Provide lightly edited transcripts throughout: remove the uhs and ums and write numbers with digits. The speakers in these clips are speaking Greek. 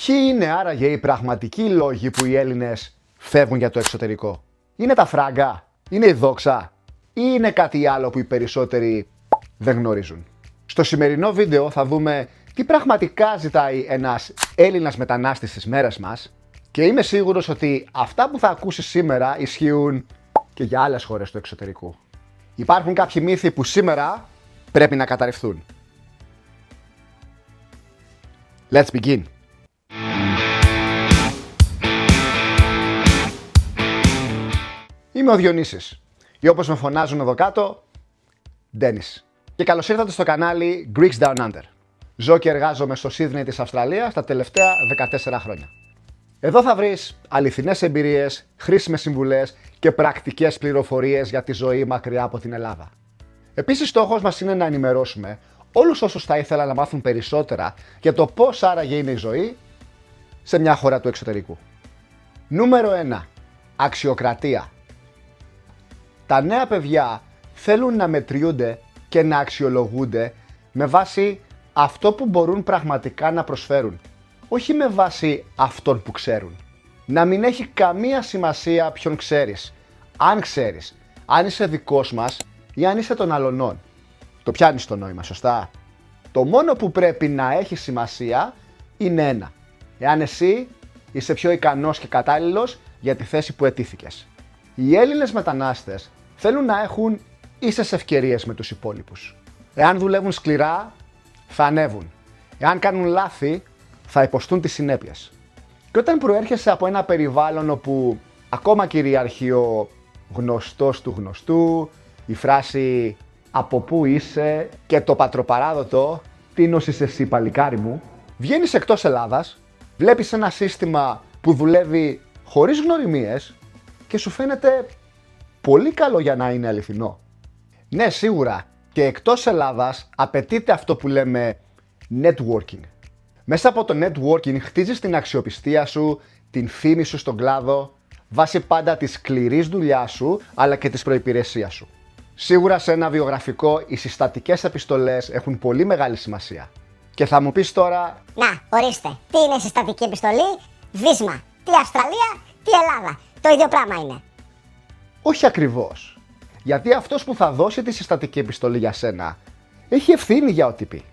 Ποιοι είναι άραγε οι πραγματικοί λόγοι που οι Έλληνες φεύγουν για το εξωτερικό? Είναι τα φράγκα, είναι η δόξα ή είναι κάτι άλλο που οι περισσότεροι δεν γνωρίζουν? Στο σημερινό βίντεο θα δούμε τι πραγματικά ζητάει ένας Έλληνας μετανάστης στις μέρες μας και είμαι σίγουρος ότι αυτά που θα ακούσεις σήμερα ισχύουν και για άλλες χώρες του εξωτερικού. Υπάρχουν κάποιοι μύθοι που σήμερα πρέπει να καταρριφθούν. Let's begin. Είμαι ο Διονύσης ή όπως με φωνάζουν εδώ κάτω, Ντένις. Και καλώς ήρθατε στο κανάλι Greeks Down Under. Ζω και εργάζομαι στο Σίδνεϊ της Αυστραλίας τα τελευταία 14 χρόνια. Εδώ θα βρεις αληθινές εμπειρίες, χρήσιμες συμβουλές και πρακτικές πληροφορίες για τη ζωή μακριά από την Ελλάδα. Επίσης, στόχος μας είναι να ενημερώσουμε όλους όσους θα ήθελαν να μάθουν περισσότερα για το πώς άραγε είναι η ζωή σε μια χώρα του εξωτερικού. Νούμερο 1. Αξιοκρατία. Τα νέα παιδιά θέλουν να μετριούνται και να αξιολογούνται με βάση αυτό που μπορούν πραγματικά να προσφέρουν, όχι με βάση αυτόν που ξέρουν. Να μην έχει καμία σημασία ποιον ξέρεις, αν είσαι δικός μας ή αν είσαι των αλωνών. Το πιάνεις το νόημα, σωστά? Το μόνο που πρέπει να έχει σημασία είναι ένα: εάν εσύ είσαι πιο ικανός και κατάλληλος για τη θέση που αιτήθηκες. Οι Έλληνες μετανάστες θέλουν να έχουν ίσες ευκαιρίες με τους υπόλοιπους. Εάν δουλεύουν σκληρά, θα ανέβουν. Εάν κάνουν λάθη, θα υποστούν τις συνέπειες. Και όταν προέρχεσαι από ένα περιβάλλον όπου ακόμα κυριαρχεί ο γνωστός του γνωστού, η φράση «από πού είσαι» και το πατροπαράδοτο «τίνος είσαι εσύ παλικάρι μου», βγαίνεις εκτός Ελλάδας, βλέπεις ένα σύστημα που δουλεύει χωρίς γνωριμίες και σου φαίνεται πολύ καλό για να είναι αληθινό. Ναι, σίγουρα και εκτός Ελλάδας απαιτείται αυτό που λέμε networking. Μέσα από το networking χτίζεις την αξιοπιστία σου, την φήμη σου στον κλάδο, βάσει πάντα της σκληρής δουλειάς σου, αλλά και της προϋπηρεσίας σου. Σίγουρα σε ένα βιογραφικό οι συστατικές επιστολές έχουν πολύ μεγάλη σημασία. Και θα μου πεις τώρα... Να, ορίστε, τι είναι συστατική επιστολή? Βίσμα. Τι Αυστραλία, τι Ελλάδα. Το ίδιο πράγμα είναι. Όχι ακριβώς. Γιατί αυτός που θα δώσει τη συστατική επιστολή για σένα έχει ευθύνη για ό,τι πει.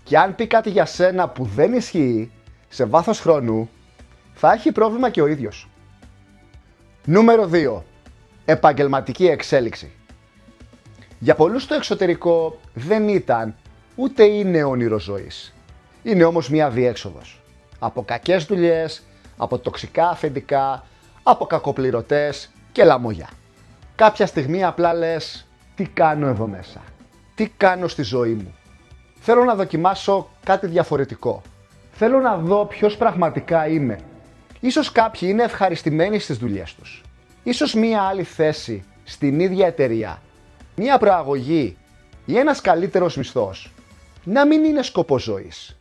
Και αν πει κάτι για σένα που δεν ισχύει, σε βάθος χρόνου, θα έχει πρόβλημα και ο ίδιος. Νούμερο 2. Επαγγελματική εξέλιξη. Για πολλούς το εξωτερικό δεν ήταν ούτε είναι όνειρο ζωής. Είναι όμως μια διέξοδος. Από κακές δουλειές, από τοξικά αφεντικά, από κακοπληρωτές και λαμόγια. Κάποια στιγμή απλά λες, τι κάνω εδώ μέσα? Τι κάνω στη ζωή μου? Θέλω να δοκιμάσω κάτι διαφορετικό. Θέλω να δω ποιος πραγματικά είμαι. Ίσως κάποιοι είναι ευχαριστημένοι στις δουλειές τους. Ίσως μία άλλη θέση στην ίδια εταιρεία, μία προαγωγή ή ένας καλύτερος μισθός να μην είναι σκοπός ζωής.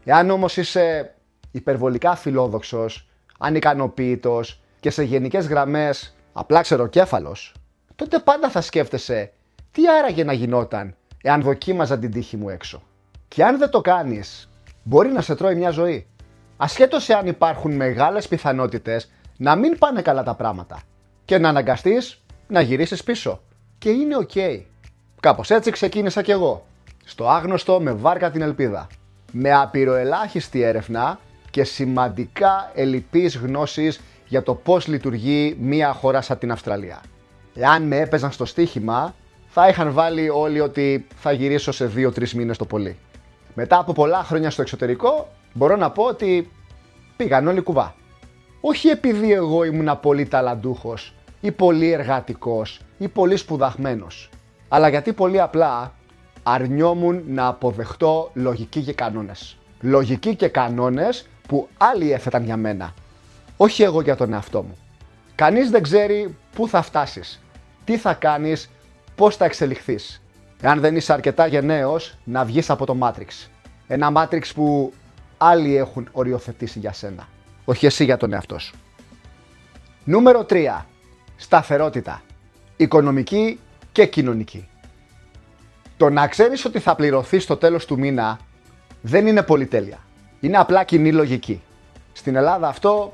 Εάν όμως είσαι υπερβολικά φιλόδοξος, ανικανοποίητος και σε γενικές γραμμές απλά ξεροκέφαλος, τότε πάντα θα σκέφτεσαι τι άραγε να γινόταν εάν δοκίμαζα την τύχη μου έξω. Και αν δεν το κάνεις, μπορεί να σε τρώει μια ζωή. Ασχέτως εάν υπάρχουν μεγάλες πιθανότητες να μην πάνε καλά τα πράγματα και να αναγκαστείς να γυρίσεις πίσω. Και είναι ok. Κάπως έτσι ξεκίνησα κι εγώ. Στο άγνωστο με βάρκα την ελπίδα. Με απειροελάχιστη έρευνα και σημαντικά ελλειπείς γνώσεις για το πώς λειτουργεί μια χώρα σαν την Αυστραλία. Εάν με έπαιζαν στο στοίχημα, θα είχαν βάλει όλοι ότι θα γυρίσω σε 2-3 μήνες το πολύ. Μετά από πολλά χρόνια στο εξωτερικό, μπορώ να πω ότι πήγαν όλοι κουβά. Όχι επειδή εγώ ήμουν πολύ ταλαντούχος ή πολύ εργατικός ή πολύ σπουδαγμένος, αλλά γιατί πολύ απλά αρνιόμουν να αποδεχτώ λογική και κανόνες. Λογική και κανόνες που άλλοι έθεταν για μένα, όχι εγώ για τον εαυτό μου. Κανείς δεν ξέρει πού θα φτάσεις, τι θα κάνεις, πώς θα εξελιχθείς. Εάν δεν είσαι αρκετά γενναίος να βγεις από το Matrix. Ένα Matrix που άλλοι έχουν οριοθετήσει για σένα, όχι εσύ για τον εαυτό σου. Νούμερο 3. Σταθερότητα. Οικονομική και κοινωνική. Το να ξέρεις ότι θα πληρωθείς στο τέλος του μήνα δεν είναι πολυτέλεια. Είναι απλά κοινή λογική. Στην Ελλάδα αυτό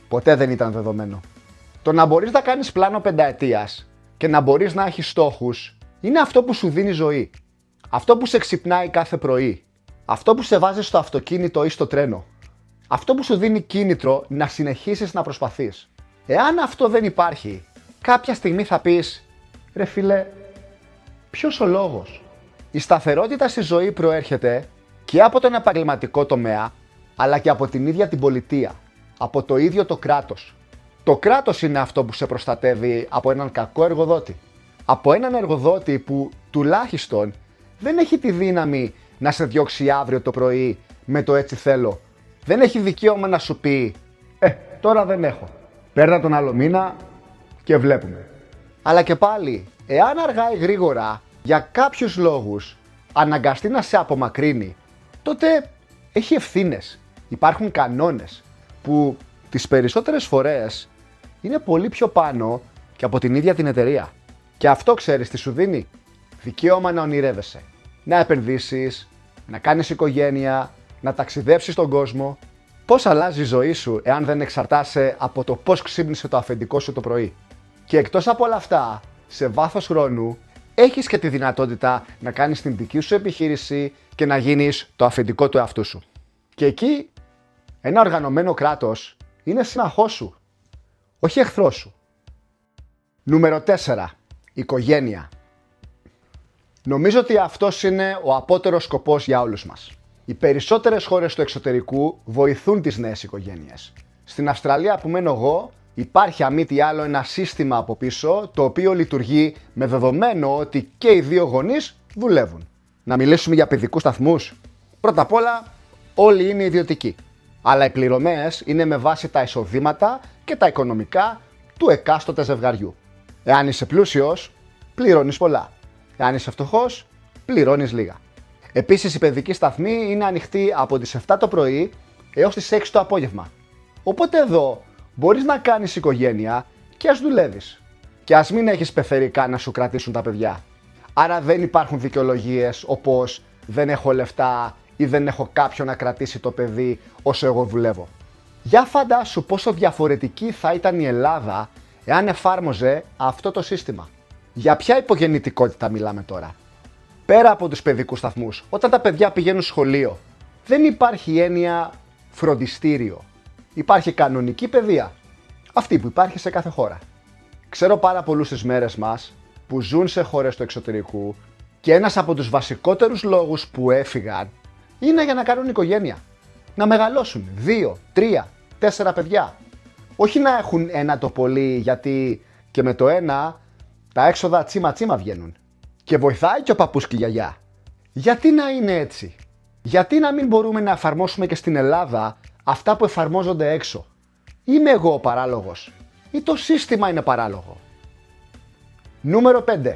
ποτέ δεν ήταν δεδομένο. Το να μπορείς να κάνεις πλάνο πενταετίας και να μπορείς να έχεις στόχους είναι αυτό που σου δίνει ζωή. Αυτό που σε ξυπνάει κάθε πρωί. Αυτό που σε βάζει στο αυτοκίνητο ή στο τρένο. Αυτό που σου δίνει κίνητρο να συνεχίσεις να προσπαθείς. Εάν αυτό δεν υπάρχει, κάποια στιγμή θα πεις «Ρε φίλε, ποιος ο λόγος?» Η σταθερότητα στη ζωή προέρχεται και από τον επαγγελματικό τομέα, αλλά και από την ίδια την πολιτεία, από το ίδιο το κράτος. Το κράτος είναι αυτό που σε προστατεύει από έναν κακό εργοδότη. Από έναν εργοδότη που τουλάχιστον δεν έχει τη δύναμη να σε διώξει αύριο το πρωί με το έτσι θέλω. Δεν έχει δικαίωμα να σου πει τώρα δεν έχω. Παίρνα τον άλλο μήνα και βλέπουμε. Αλλά και πάλι, εάν αργά ή γρήγορα για κάποιους λόγους αναγκαστεί να σε απομακρύνει, τότε έχει ευθύνες. Υπάρχουν κανόνες που τις περισσότερες φορές είναι πολύ πιο πάνω και από την ίδια την εταιρεία. Και αυτό ξέρεις τι σου δίνει? Δικαίωμα να ονειρεύεσαι, να επενδύσεις, να κάνεις οικογένεια, να ταξιδέψεις τον κόσμο. Πώς αλλάζει η ζωή σου εάν δεν εξαρτάσαι από το πώς ξύπνησε το αφεντικό σου το πρωί? Και εκτός από όλα αυτά, σε βάθος χρόνου, έχεις και τη δυνατότητα να κάνεις την δική σου επιχείρηση και να γίνεις το αφεντικό του εαυτού σου. Και εκεί, ένα οργανωμένο κράτος είναι σύμμαχός σου, όχι εχθρός σου. Νούμερο 4. Οικογένεια. Νομίζω ότι αυτός είναι ο απότερος σκοπός για όλους μας. Οι περισσότερες χώρες του εξωτερικού βοηθούν τις νέες οικογένειες. Στην Αυστραλία που μένω εγώ, υπάρχει αν μη τι άλλο ένα σύστημα από πίσω, το οποίο λειτουργεί με δεδομένο ότι και οι δύο γονείς δουλεύουν. Να μιλήσουμε για παιδικούς σταθμούς. Πρώτα απ' όλα, όλοι είναι ιδιωτικοί. Αλλά οι πληρωμές είναι με βάση τα εισοδήματα και τα οικονομικά του εκάστοτε ζευγαριού. Εάν είσαι πλούσιος, πληρώνεις πολλά. Εάν είσαι φτωχός, πληρώνεις λίγα. Επίσης, οι παιδικοί σταθμοί είναι ανοιχτοί από τις 7 το πρωί έως τις 6 το απόγευμα. Οπότε εδώ μπορείς να κάνεις οικογένεια και ας δουλεύεις. Και ας μην έχεις πεθερικά να σου κρατήσουν τα παιδιά. Άρα δεν υπάρχουν δικαιολογίες όπως δεν έχω λεφτά ή δεν έχω κάποιον να κρατήσει το παιδί όσο εγώ δουλεύω. Για φαντάσου πόσο διαφορετική θα ήταν η Ελλάδα εάν εφάρμοζε αυτό το σύστημα. Για ποια υπογεννητικότητα μιλάμε τώρα? Πέρα από τους παιδικούς σταθμούς, όταν τα παιδιά πηγαίνουν σχολείο, δεν υπάρχει έννοια φροντιστήριο. Υπάρχει κανονική παιδεία. Αυτή που υπάρχει σε κάθε χώρα. Ξέρω πάρα πολλούς στις μέρες μας που ζουν σε χώρες του εξωτερικού και ένας από τους βασικότερους λόγους που έφυγαν είναι για να κάνουν οικογένεια. Να μεγαλώσουν 2, 3, 4 παιδιά. Όχι να έχουν ένα το πολύ, γιατί και με το ένα τα έξοδα τσίμα βγαίνουν. Και βοηθάει και ο παππούς και η γιαγιά. Γιατί να είναι έτσι? Γιατί να μην μπορούμε να εφαρμόσουμε και στην Ελλάδα αυτά που εφαρμόζονται έξω? Είμαι εγώ ο παράλογος ή το σύστημα είναι παράλογο? Νούμερο 5.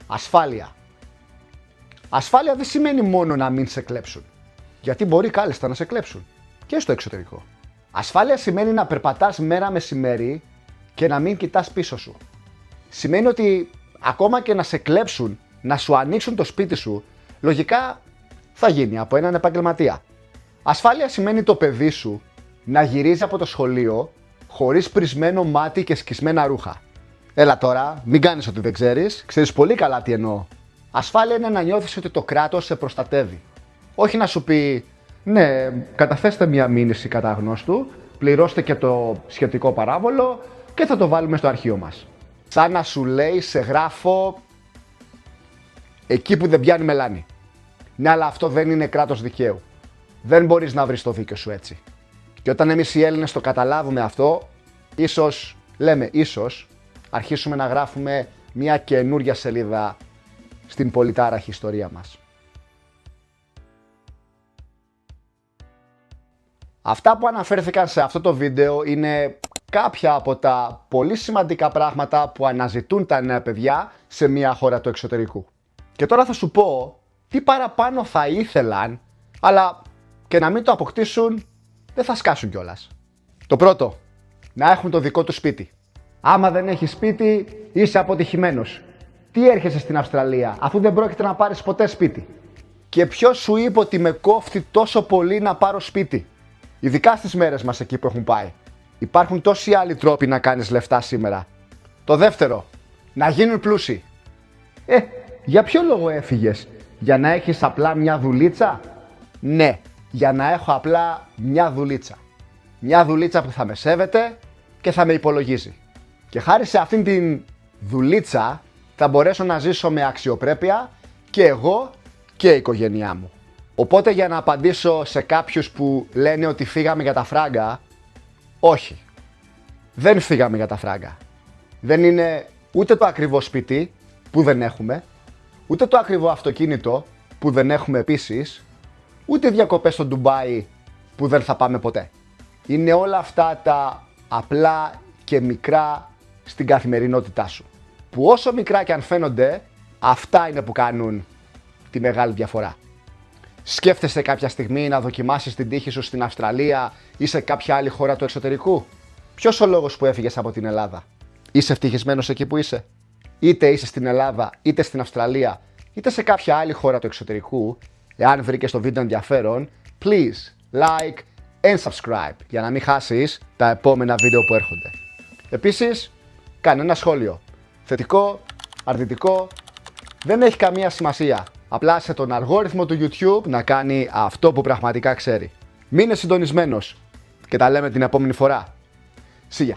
Ασφάλεια. Ασφάλεια δεν σημαίνει μόνο να μην σε κλέψουν. Γιατί μπορεί κάλλιστα να σε κλέψουν και στο εξωτερικό. Ασφάλεια σημαίνει να περπατάς μέρα μεσημέρι και να μην κοιτάς πίσω σου. Σημαίνει ότι ακόμα και να σε κλέψουν, να σου ανοίξουν το σπίτι σου, λογικά θα γίνει από έναν επαγγελματία. Ασφάλεια σημαίνει το παιδί σου να γυρίζει από το σχολείο χωρίς πρισμένο μάτι και σκισμένα ρούχα. Έλα τώρα, μην κάνεις ότι δεν ξέρεις, ξέρεις πολύ καλά τι εννοώ. Ασφάλεια είναι να νιώθεις ότι το κράτος σε προστατεύει. Όχι να σου πει, ναι, καταθέστε μια μήνυση κατά γνώστου, πληρώστε και το σχετικό παράβολο και θα το βάλουμε στο αρχείο μας. Σαν να σου λέει, σε γράφω εκεί που δεν πιάνει μελάνι. Ναι, αλλά αυτό δεν είναι κράτος δικαίου. Δεν μπορείς να βρεις το δίκιο σου έτσι. Και όταν εμείς οι Έλληνες το καταλάβουμε αυτό, ίσως αρχίσουμε να γράφουμε μια καινούρια σελίδα στην πολυτάραχη ιστορία μας. Αυτά που αναφέρθηκαν σε αυτό το βίντεο είναι κάποια από τα πολύ σημαντικά πράγματα που αναζητούν τα νέα παιδιά σε μια χώρα του εξωτερικού. Και τώρα θα σου πω τι παραπάνω θα ήθελαν, αλλά και να μην το αποκτήσουν δεν θα σκάσουν κιόλας. Το πρώτο, να έχουν το δικό του σπίτι. Άμα δεν έχεις σπίτι, είσαι αποτυχημένος. Τι έρχεσαι στην Αυστραλία, αφού δεν πρόκειται να πάρεις ποτέ σπίτι? Και ποιος σου είπε ότι με κόφτει τόσο πολύ να πάρω σπίτι? Ειδικά στις μέρες μας εκεί που έχουν πάει. Υπάρχουν τόσοι άλλοι τρόποι να κάνεις λεφτά σήμερα. Το δεύτερο, να γίνουν πλούσιοι. Για ποιο λόγο έφυγες? Για να έχεις απλά μια δουλίτσα? Ναι, για να έχω απλά μια δουλίτσα. Μια δουλίτσα που θα με σέβεται και θα με υπολογίζει. Και χάρη σε αυτήν την δουλίτσα θα μπορέσω να ζήσω με αξιοπρέπεια και εγώ και η οικογένειά μου. Οπότε για να απαντήσω σε κάποιους που λένε ότι φύγαμε για τα φράγκα, όχι. Δεν φύγαμε για τα φράγκα. Δεν είναι ούτε το ακριβό σπίτι που δεν έχουμε, ούτε το ακριβό αυτοκίνητο που δεν έχουμε επίσης, ούτε διακοπές στο Ντουμπάι που δεν θα πάμε ποτέ. Είναι όλα αυτά τα απλά και μικρά στην καθημερινότητά σου. Που όσο μικρά και αν φαίνονται, αυτά είναι που κάνουν τη μεγάλη διαφορά. Σκέφτεσαι κάποια στιγμή να δοκιμάσεις την τύχη σου στην Αυστραλία ή σε κάποια άλλη χώρα του εξωτερικού? Ποιος ο λόγος που έφυγες από την Ελλάδα? Είσαι ευτυχισμένος εκεί που είσαι? Είτε είσαι στην Ελλάδα, είτε στην Αυστραλία, είτε σε κάποια άλλη χώρα του εξωτερικού, εάν βρήκες το βίντεο ενδιαφέρον, please like and subscribe για να μην χάσεις τα επόμενα βίντεο που έρχονται. Επίσης, κάνε ένα σχόλιο. Θετικό, αρνητικό, δεν έχει καμία σημασία. Απλά σε τον αλγόριθμο του YouTube να κάνει αυτό που πραγματικά ξέρει. Μείνε συντονισμένος και τα λέμε την επόμενη φορά. See ya.